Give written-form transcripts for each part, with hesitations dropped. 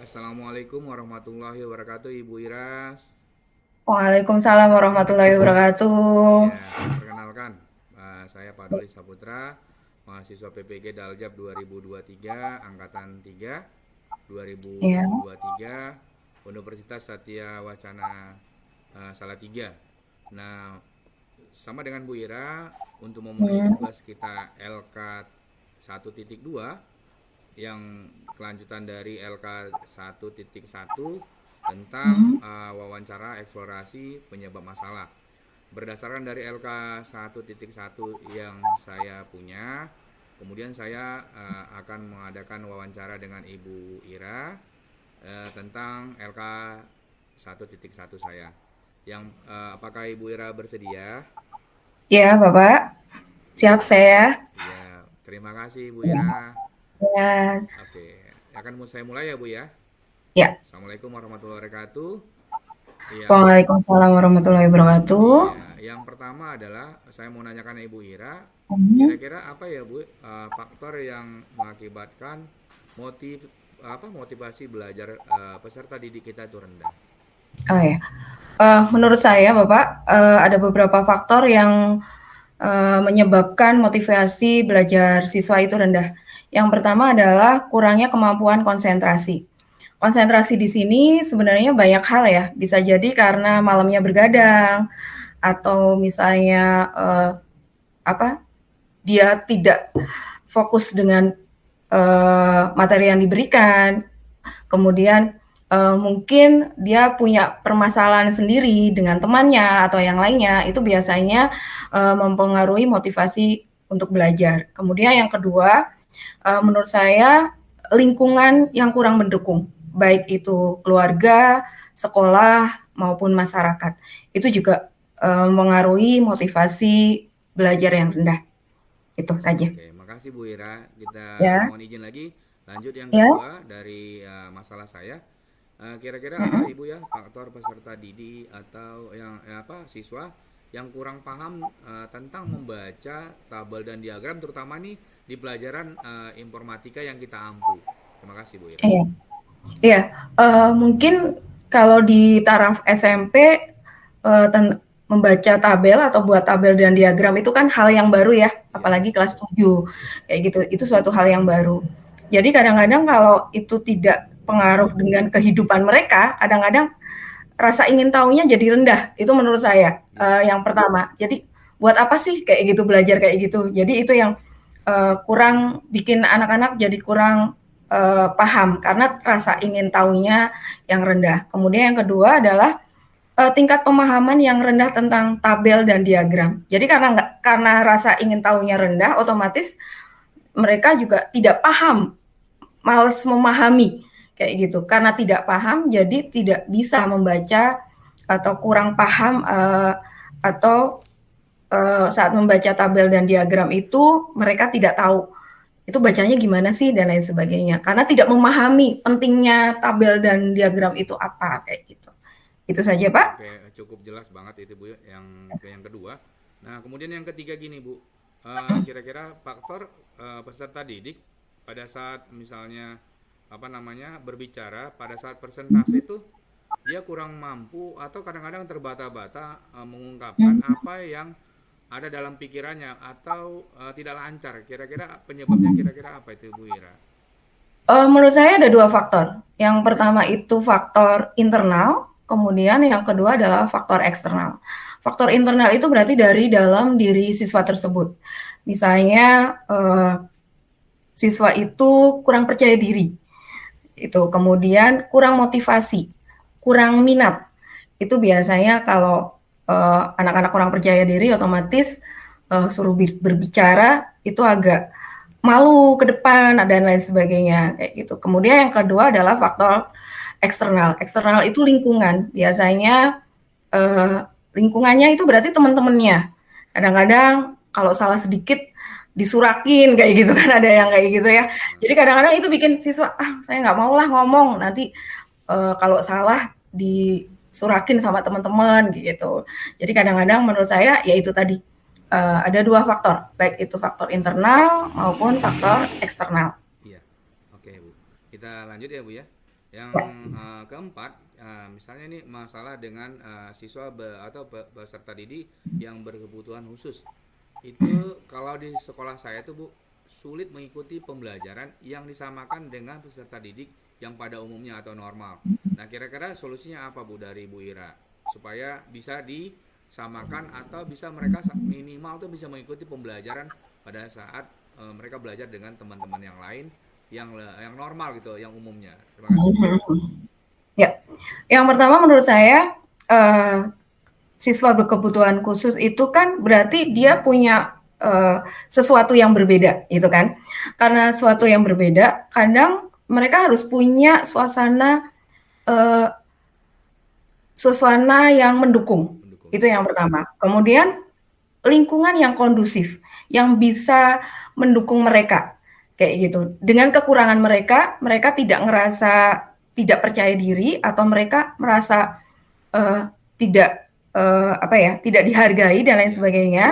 Assalamualaikum warahmatullahi wabarakatuh, Ibu Iras. Waalaikumsalam warahmatullahi wabarakatuh. Ya, perkenalkan, saya Padoli Saputra, mahasiswa PPG Daljab 2023, angkatan 3, Ya, 2023, Universitas Satya Wacana Salatiga. Nah, sama dengan Bu Ira, untuk memenuhi hmm, tugas kita LK 1.2 yang kelanjutan dari LK 1.1 tentang hmm, wawancara eksplorasi penyebab masalah. Berdasarkan dari LK 1.1 yang saya punya, kemudian saya akan mengadakan wawancara dengan Ibu Ira tentang LK 1.1 saya. Apakah Ibu Ira bersedia? ya Bapak, siap saya. Ya, terima kasih Bu Ya, Ira. ya, Oke, akan saya mulai ya Bu ya. ya. Assalamualaikum warahmatullahi wabarakatuh. Yang Waalaikumsalam warahmatullahi wabarakatuh. yang pertama adalah saya mau nanyakan Ibu Ira, Hmm, kira-kira apa ya Bu faktor yang mengakibatkan motiv motivasi belajar peserta didik kita itu rendah? Oh ya, menurut saya Bapak, ada beberapa faktor yang menyebabkan motivasi belajar siswa itu rendah. Yang pertama adalah kurangnya kemampuan konsentrasi. Konsentrasi di sini sebenarnya banyak hal ya, bisa jadi karena malamnya bergadang, atau misalnya apa dia tidak fokus dengan materi yang diberikan, kemudian mungkin dia punya permasalahan sendiri dengan temannya atau yang lainnya, itu biasanya mempengaruhi motivasi untuk belajar. Kemudian yang kedua, menurut saya lingkungan yang kurang mendukung, baik itu keluarga, sekolah maupun masyarakat, itu juga mengaruhi motivasi belajar yang rendah. Itu saja. Oke, makasih Bu Ira. Kita Ya, mohon izin lagi. Lanjut yang ya. kedua dari masalah saya. Kira-kira apa Mm-mm. Ibu ya faktor peserta didik atau yang siswa yang kurang paham tentang membaca tabel dan diagram terutama nih di pelajaran informatika yang kita ampu. Terima kasih Bu Ira. Iya, iya. Mungkin kalau di taraf SMP membaca tabel atau buat tabel dan diagram itu kan hal yang baru ya, Iya, apalagi kelas betul. 7 kayak gitu. Itu suatu hal yang baru. Jadi kadang-kadang kalau itu tidak pengaruh dengan kehidupan mereka, kadang-kadang rasa ingin tahunya jadi rendah. Itu menurut saya Iya. yang pertama. Jadi buat apa sih kayak gitu belajar kayak gitu. Jadi itu yang kurang bikin anak-anak jadi kurang paham karena rasa ingin tahunya yang rendah. Kemudian yang kedua adalah tingkat pemahaman yang rendah tentang tabel dan diagram. Jadi karena rasa ingin tahunya rendah, otomatis mereka juga tidak paham, males memahami kayak gitu. Karena tidak paham, jadi tidak bisa membaca atau kurang paham atau saat membaca tabel dan diagram itu mereka tidak tahu itu bacanya gimana sih dan lain sebagainya. Karena tidak memahami pentingnya tabel dan diagram itu apa kayak gitu. Itu saja, Pak. Oke, cukup jelas banget itu Bu ya, yang kedua. Nah, kemudian yang ketiga gini Bu, kira-kira faktor peserta didik pada saat misalnya berbicara pada saat presentasi itu dia kurang mampu atau kadang-kadang terbata-bata mengungkapkan Hmm. apa yang ada dalam pikirannya atau tidak lancar. Kira-kira penyebabnya kira-kira apa itu Bu Ira? Menurut saya ada dua faktor. Yang pertama itu faktor internal, kemudian yang kedua adalah faktor eksternal. Faktor internal itu berarti dari dalam diri siswa tersebut. Misalnya siswa itu kurang percaya diri, itu kemudian kurang motivasi, kurang minat. Itu biasanya kalau anak-anak kurang percaya diri, otomatis suruh berbicara itu agak malu ke depan dan lain sebagainya kayak gitu. Kemudian yang kedua adalah faktor eksternal. Eksternal itu lingkungan. Biasanya eh, lingkungannya itu berarti teman-temannya. Kadang-kadang kalau salah sedikit disurakin kayak gitu kan ada yang Iya, kayak gitu betul. ya. Jadi kadang-kadang itu bikin siswa saya nggak mau lah ngomong nanti kalau salah disurakin sama teman-teman gitu. Jadi kadang-kadang menurut saya ya itu tadi ada dua faktor, baik itu faktor internal maupun faktor eksternal. Iya. Oke, Bu. Kita lanjut ya, Bu ya. Yang keempat, misalnya ini masalah dengan siswa atau peserta didik yang berkebutuhan khusus. Itu kalau di sekolah saya tuh Bu, sulit mengikuti pembelajaran yang disamakan dengan peserta didik yang pada umumnya atau normal. Nah, kira-kira solusinya apa Bu dari Bu Ira? Supaya bisa disamakan atau bisa mereka minimal tuh bisa mengikuti pembelajaran pada saat mereka belajar dengan teman-teman yang lain yang normal gitu, yang umumnya. Terima kasih Bu. Ya, yang pertama menurut saya siswa berkebutuhan khusus itu kan berarti dia punya sesuatu yang berbeda, gitu kan? Karena sesuatu yang berbeda, kadang mereka harus punya uh, suasana yang mendukung. Mendukung Itu ya. yang pertama. Kemudian lingkungan yang kondusif, yang bisa mendukung mereka, kayak gitu. Dengan kekurangan mereka, mereka tidak ngerasa tidak percaya diri atau mereka merasa tidak apa ya, tidak dihargai dan lain Ya. sebagainya.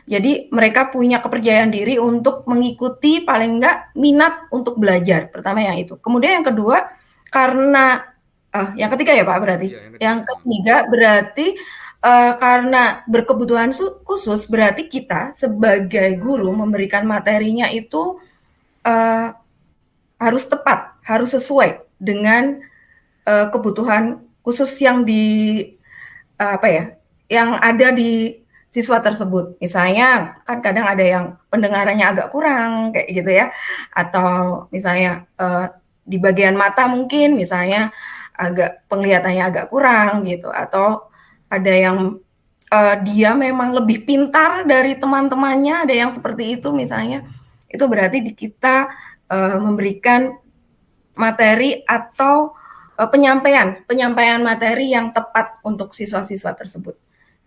Jadi mereka punya kepercayaan diri untuk mengikuti paling enggak minat untuk belajar. Pertama yang itu. Kemudian yang kedua karena yang ketiga ya Pak berarti. Iya, yang ketiga. Yang ketiga berarti karena berkebutuhan khusus berarti kita sebagai guru memberikan materinya itu uh, harus tepat, harus sesuai dengan kebutuhan khusus yang apa ya, yang ada di siswa tersebut. Misalnya kan kadang ada yang pendengarannya agak kurang kayak gitu ya, atau misalnya di bagian mata mungkin misalnya agak penglihatannya agak kurang gitu, atau ada yang dia memang lebih pintar dari teman-temannya, ada yang seperti itu misalnya. Itu berarti kita memberikan materi atau penyampaian materi yang tepat untuk siswa-siswa tersebut.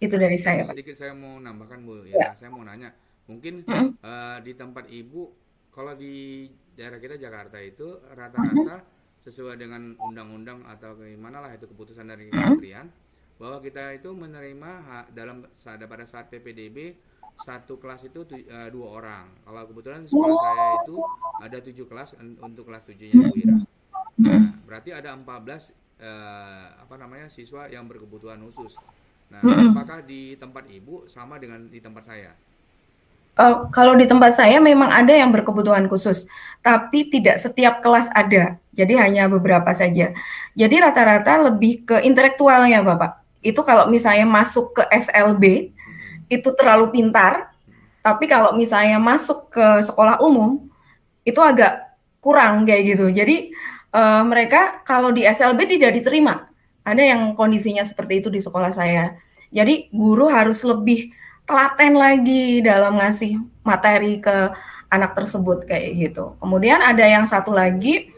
Itu dari saya, Pak. Sedikit saya mau nambahkan Bu Ya. Ira, saya mau nanya, mungkin Mm-mm. di tempat Ibu, kalau di daerah kita Jakarta itu Mm-mm. rata-rata sesuai dengan undang-undang atau gimana lah itu keputusan dari Mm-mm. kementerian, bahwa kita itu menerima dalam pada saat PPDB satu kelas itu 2 orang. Kalau kebetulan sekolah saya itu ada 7 kelas untuk kelas 7-nya Bu Ira. Mm-mm. Nah, berarti ada 14 apa namanya siswa yang berkebutuhan khusus. Nah, Mm-mm. apakah di tempat Ibu sama dengan di tempat saya? Kalau di tempat saya memang ada yang berkebutuhan khusus, tapi tidak setiap kelas ada. Jadi hanya beberapa saja. Jadi rata-rata lebih ke intelektualnya, Bapak. Itu kalau misalnya masuk ke SLB, Mm-mm. itu terlalu pintar, Mm-mm. tapi kalau misalnya masuk ke sekolah umum, itu agak kurang kayak gitu. Jadi mereka kalau di SLB tidak diterima. Ada yang kondisinya seperti itu di sekolah saya. Jadi guru harus lebih telaten lagi dalam ngasih materi ke anak tersebut kayak gitu. Kemudian ada yang satu lagi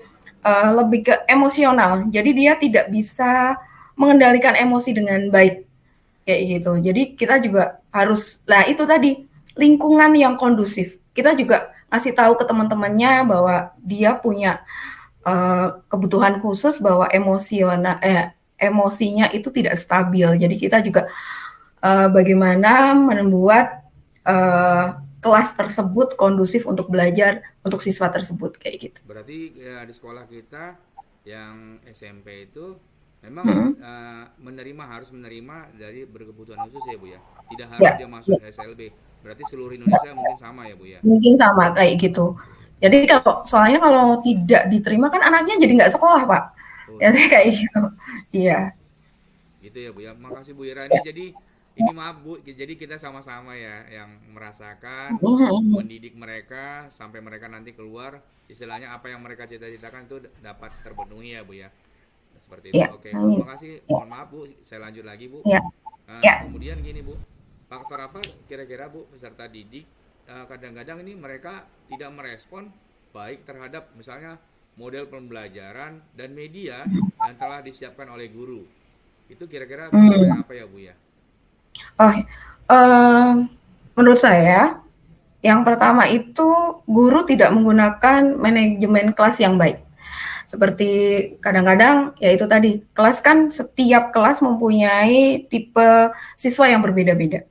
lebih ke emosional. Jadi dia tidak bisa mengendalikan emosi dengan baik kayak gitu. Jadi kita juga harus, nah itu tadi lingkungan yang kondusif. Kita juga ngasih tahu ke teman-temannya bahwa dia punya kebutuhan khusus, bahwa emosinya itu tidak stabil. Jadi kita juga bagaimana membuat kelas tersebut kondusif untuk belajar untuk siswa tersebut kayak gitu. Berarti ya, di sekolah kita yang SMP itu memang Mm-mm. harus menerima dari berkebutuhan khusus ya Bu ya. Tidak harus Ya, dia masuk SLB. Berarti seluruh Indonesia mungkin sama ya Bu ya. mungkin sama kayak gitu. Oke, oke. Jadi kalau soalnya kalau tidak diterima kan anaknya jadi nggak sekolah Pak. Oh Jadi gitu. kayak gitu. Iya. Gitu ya Bu ya. Makasih Bu Ira ini, jadi ini maaf Bu, jadi kita sama-sama ya yang merasakan Mhm. mendidik mereka sampai mereka nanti keluar istilahnya apa yang mereka cita-citakan itu dapat terpenuhi ya Bu ya. Seperti itu. Iya. Oke, Bu, Amin. makasih. Ya, Mohon maaf Bu, saya lanjut lagi Bu. ya, ya. Kemudian gini Bu, faktor apa kira-kira Bu peserta didik kadang-kadang ini mereka tidak merespon baik terhadap misalnya model pembelajaran dan media yang telah disiapkan oleh guru. Itu kira-kira Hmm. faktornya apa ya Bu ya? Oh, menurut saya yang pertama itu guru tidak menggunakan manajemen kelas yang baik. Seperti kadang-kadang ya itu tadi, kelas kan setiap kelas mempunyai tipe siswa yang berbeda-beda.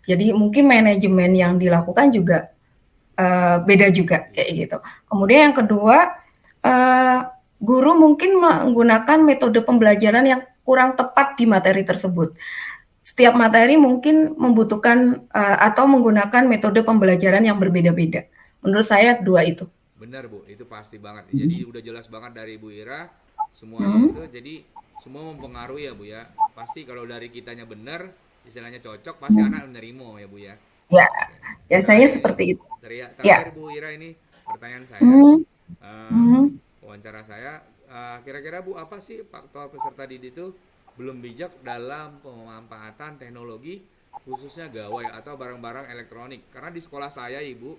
Jadi mungkin manajemen yang dilakukan juga beda juga Iya. kayak gitu. Kemudian yang kedua, uh, guru mungkin menggunakan metode pembelajaran yang kurang tepat di materi tersebut. Setiap materi mungkin membutuhkan atau menggunakan metode pembelajaran yang berbeda-beda. Menurut saya dua itu. Benar Bu, itu pasti banget. Jadi udah jelas banget dari Bu Ira semuanya Hmm. itu. Jadi semua mempengaruhi ya Bu ya. Pasti kalau dari kitanya benar, istilahnya cocok, pasti anak menerima ya Bu ya. Ya, Oke. biasanya Terakhir seperti itu. terakhir Ya. Bu Ira ini pertanyaan saya. Hmm. Eh, Hmm. wawancara saya, kira-kira Bu apa sih faktor peserta didik itu belum bijak dalam pemanfaatan teknologi khususnya gawai atau barang-barang elektronik? Karena di sekolah saya Ibu,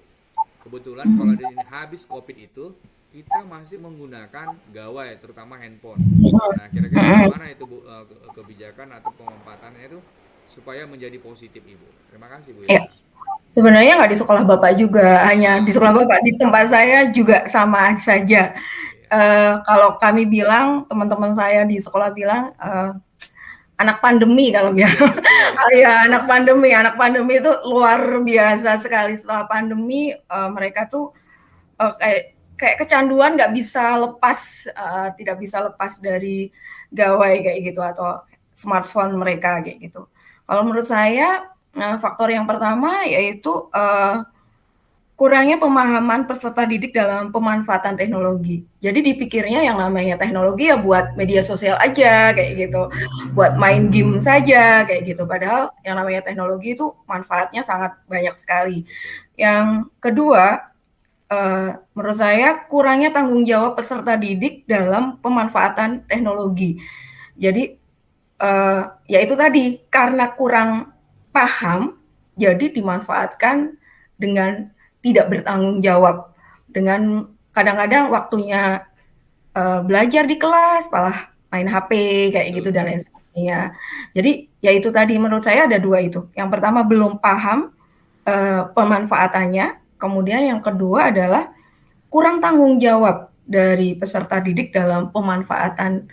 kebetulan kalau Hmm. di habis COVID itu kita masih menggunakan gawai terutama handphone. Nah, kira-kira Hmm. gimana itu Bu kebijakan atau pemanfaatannya itu supaya menjadi positif Ibu? Terima kasih Bu Ya. Ira. Sebenarnya nggak di sekolah Bapak juga, hanya di Ah, sekolah Bapak. Di tempat saya juga sama saja. iya. Kalau kami bilang, teman-teman saya di sekolah bilang, anak pandemi kalau bilang. Iya, betul. Ya, anak pandemi itu luar biasa sekali. Setelah pandemi, mereka tuh kayak kayak kecanduan nggak bisa lepas, tidak bisa lepas dari gawai kayak gitu atau smartphone mereka kayak gitu. Kalau menurut saya faktor yang pertama yaitu kurangnya pemahaman peserta didik dalam pemanfaatan teknologi. Jadi dipikirnya yang namanya teknologi ya buat media sosial aja kayak gitu, buat main game saja kayak gitu. Padahal yang namanya teknologi itu manfaatnya sangat banyak sekali. Betul. Yang kedua, menurut saya kurangnya tanggung jawab peserta didik dalam pemanfaatan teknologi. Jadi ya itu tadi karena kurang paham, jadi dimanfaatkan dengan tidak bertanggung jawab. Dengan kadang-kadang waktunya belajar di kelas malah main HP kayak gitu Betul. dan lain sebagainya. Jadi ya itu tadi menurut saya ada dua itu. Yang pertama belum paham pemanfaatannya, kemudian yang kedua adalah kurang tanggung jawab dari peserta didik dalam pemanfaatan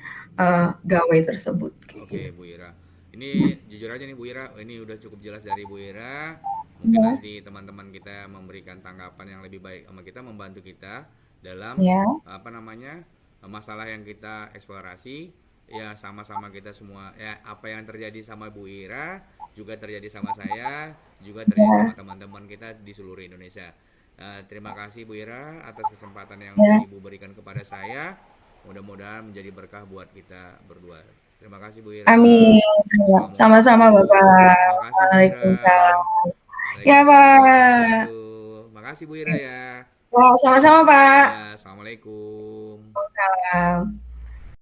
gawai tersebut. Kayak Oke, gitu. Bu Ira. Ini jujur aja nih Bu Ira, ini udah cukup jelas dari Bu Ira. Mungkin nanti teman-teman kita memberikan tanggapan yang lebih baik sama kita, membantu kita dalam Ya, apa namanya masalah yang kita eksplorasi. Ya sama-sama kita semua. Ya apa yang terjadi sama Bu Ira juga terjadi sama saya, juga terjadi sama ya, teman-teman kita di seluruh Indonesia. Terima kasih Bu Ira atas kesempatan yang ya. Ibu berikan kepada saya. Mudah-mudahan menjadi berkah buat kita berdua. Terima kasih Bu Ira. Amin. Sama-sama Assalamualaikum. Bapak. Makasih Bu Ira. Waalaikumsalam. Ya Waalaikumsalam warahmatullahi Pak. wabarakatuh. Makasih Bu Ira ya. Ya, sama-sama Pak. Ya, assalamualaikum. Salam.